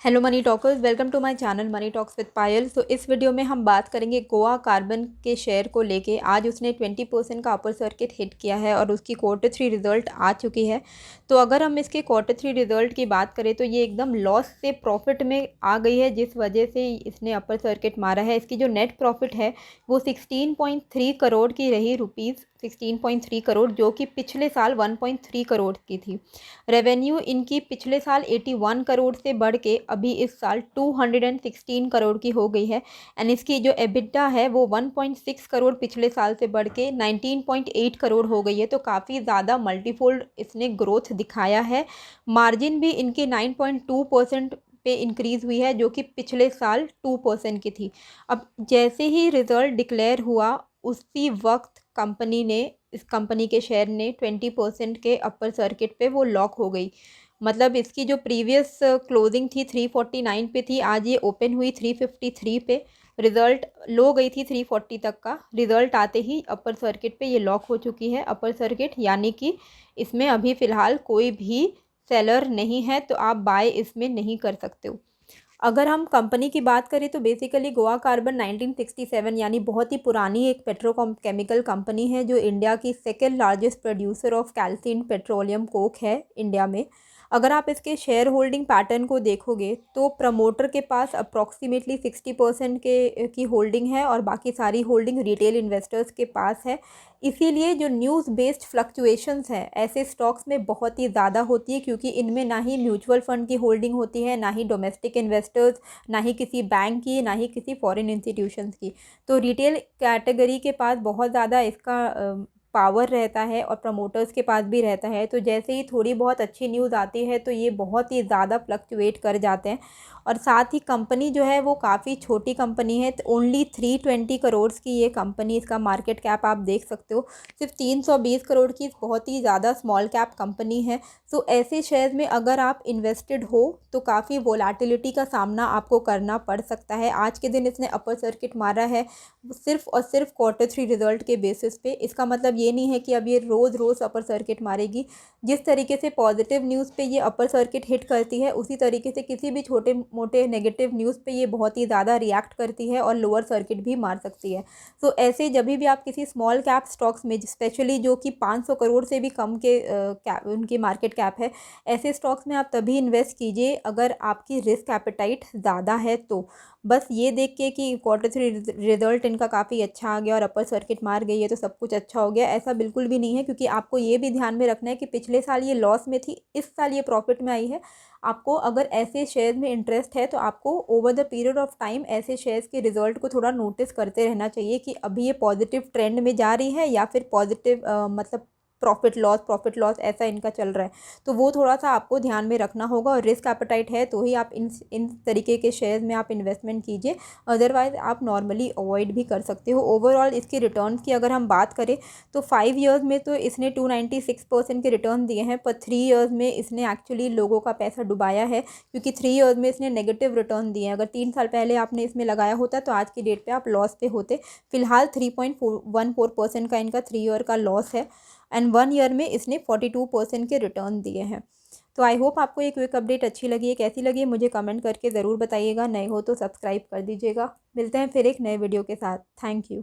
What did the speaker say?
Hello money talkers, welcome to my channel money talks with Payal. तो इस video में हम बात करेंगे गोवा कार्बन के शेयर को लेके। आज उसने 20% का अपर सर्किट हिट किया है और उसकी Q3 रिज़ल्ट आ चुकी है। तो अगर हम इसके Q3 रिज़ल्ट की बात करें तो ये एकदम लॉस से प्रॉफिट में आ गई है, जिस वजह से इसने अपर सर्किट मारा है। इसकी जो नेट प्रॉफिट है वो 16.3 करोड़ की रही, रुपीज़ 16.3 करोड़, जो कि पिछले साल 1.3 करोड़ की थी। रेवेन्यू इनकी पिछले साल 81 करोड़ से बढ़ के अभी इस साल 216 करोड़ की हो गई है। एंड इसकी जो एबिटा है वो 1.6 करोड़ पिछले साल से बढ़ के 19.8 करोड़ हो गई है। तो काफ़ी ज़्यादा मल्टीफोल्ड इसने ग्रोथ दिखाया है। मार्जिन भी इनकी 9.2% पे इंक्रीज़ हुई है, जो कि पिछले साल 2% की थी। अब जैसे ही रिज़ल्ट डिक्लेयर हुआ उसी वक्त कंपनी ने, इस कंपनी के शेयर ने 20% के अपर सर्किट पे वो लॉक हो गई। मतलब इसकी जो प्रीवियस क्लोजिंग थी 349 पे थी, आज ये ओपन हुई 353 पे। रिज़ल्ट लो गई थी 340 तक का। रिज़ल्ट आते ही अपर सर्किट पे ये लॉक हो चुकी है अपर सर्किट, यानी कि इसमें अभी फ़िलहाल कोई भी सेलर नहीं है, तो आप बाय इसमें नहीं कर सकते हो। अगर हम कंपनी की बात करें तो बेसिकली गोवा कार्बन 1967 यानी बहुत ही पुरानी एक पेट्रोकेमिकल कंपनी है, जो इंडिया की second largest producer of calcined petroleum coke है इंडिया में। अगर आप इसके शेयर होल्डिंग पैटर्न को देखोगे तो प्रमोटर के पास अप्रॉक्सीमेटली 60% के की होल्डिंग है और बाकी सारी होल्डिंग रिटेल इन्वेस्टर्स के पास है। इसीलिए जो न्यूज़ बेस्ड फ्लक्चुएशंस है ऐसे स्टॉक्स में बहुत ही ज़्यादा होती है, क्योंकि इनमें ना ही म्यूचुअल फंड की होल्डिंग होती है, ना ही डोमेस्टिक इन्वेस्टर्स, ना ही किसी बैंक की, ना ही किसी फॉरेन इंस्टीट्यूशंस की। तो रिटेल कैटेगरी के पास बहुत ज़्यादा इसका पावर रहता है और प्रमोटर्स के पास भी रहता है। तो जैसे ही थोड़ी बहुत अच्छी न्यूज़ आती है तो ये बहुत ही ज़्यादा फ्लक्चुएट कर जाते हैं। और साथ ही कंपनी जो है वो काफ़ी छोटी कंपनी है, तो ओनली 320 करोड़ की ये कंपनी, इसका मार्केट कैप आप देख सकते हो सिर्फ 320 करोड़ की, बहुत ही ज़्यादा स्मॉल कैप कंपनी है। तो ऐसे शेयर्स में अगर आप इन्वेस्टेड हो तो काफ़ी वोलेटिलिटी का सामना आपको करना पड़ सकता है। आज के दिन इसने अपर सर्किट मारा है सिर्फ और सिर्फ Q3 रिजल्ट के बेसिस पे। इसका मतलब ये नहीं है कि अब ये रोज़ रोज़ अपर सर्किट मारेगी। जिस तरीके से पॉजिटिव न्यूज़ पे ये अपर सर्किट हिट करती है, उसी तरीके से किसी भी छोटे मोटे नेगेटिव न्यूज़ पे ये बहुत ही ज़्यादा रिएक्ट करती है और लोअर सर्किट भी मार सकती है। तो ऐसे जब भी आप किसी स्मॉल कैप स्टॉक्स में, स्पेशली जो कि 500 करोड़ से भी कम के उनकी मार्केट कैप है, ऐसे स्टॉक्स में आप तभी इन्वेस्ट कीजिए अगर आपकी रिस्क एपेटाइट ज़्यादा है। तो बस ये देख के कि Q3 रिजल्ट इनका काफ़ी अच्छा आ गया और अपर सर्किट मार गई है तो सब कुछ अच्छा हो गया, ऐसा बिल्कुल भी नहीं है। क्योंकि आपको ये भी ध्यान में रखना है कि पिछले साल ये लॉस में थी, इस साल ये प्रॉफिट में आई है। आपको अगर ऐसे शेयर में इंटरेस्ट है तो आपको over the period of time ऐसे शेयर्स के रिजल्ट को थोड़ा नोटिस करते रहना चाहिए कि अभी ये पॉजिटिव ट्रेंड में जा रही है या फिर पॉजिटिव मतलब प्रॉफिट लॉस ऐसा इनका चल रहा है। तो वो थोड़ा सा आपको ध्यान में रखना होगा, और रिस्क एपेटाइट है तो ही आप इन तरीके के शेयर्स में आप इन्वेस्टमेंट कीजिए, अदरवाइज आप नॉर्मली अवॉइड भी कर सकते हो। ओवरऑल इसके रिटर्न की अगर हम बात करें तो 5 ईयर्स में तो इसने 296% के रिटर्न दिए हैं, पर 3 ईयर्स में इसने एक्चुअली लोगों का पैसा डुबाया है, क्योंकि 3 ईयर्स में इसने नेगेटिव रिटर्न दिए हैं। अगर 3 साल पहले आपने इसमें लगाया होता तो आज की डेट पे आप लॉस पे होते। फिलहाल 3.14% का इनका 3 ईयर का लॉस है, एंड 1 ईयर में इसने 42% के रिटर्न दिए हैं। तो आई होप आपको ये क्विक अपडेट अच्छी लगी है। कैसी लगी है मुझे कमेंट करके ज़रूर बताइएगा। नए हो तो सब्सक्राइब कर दीजिएगा। मिलते हैं फिर एक नए वीडियो के साथ। Thank you.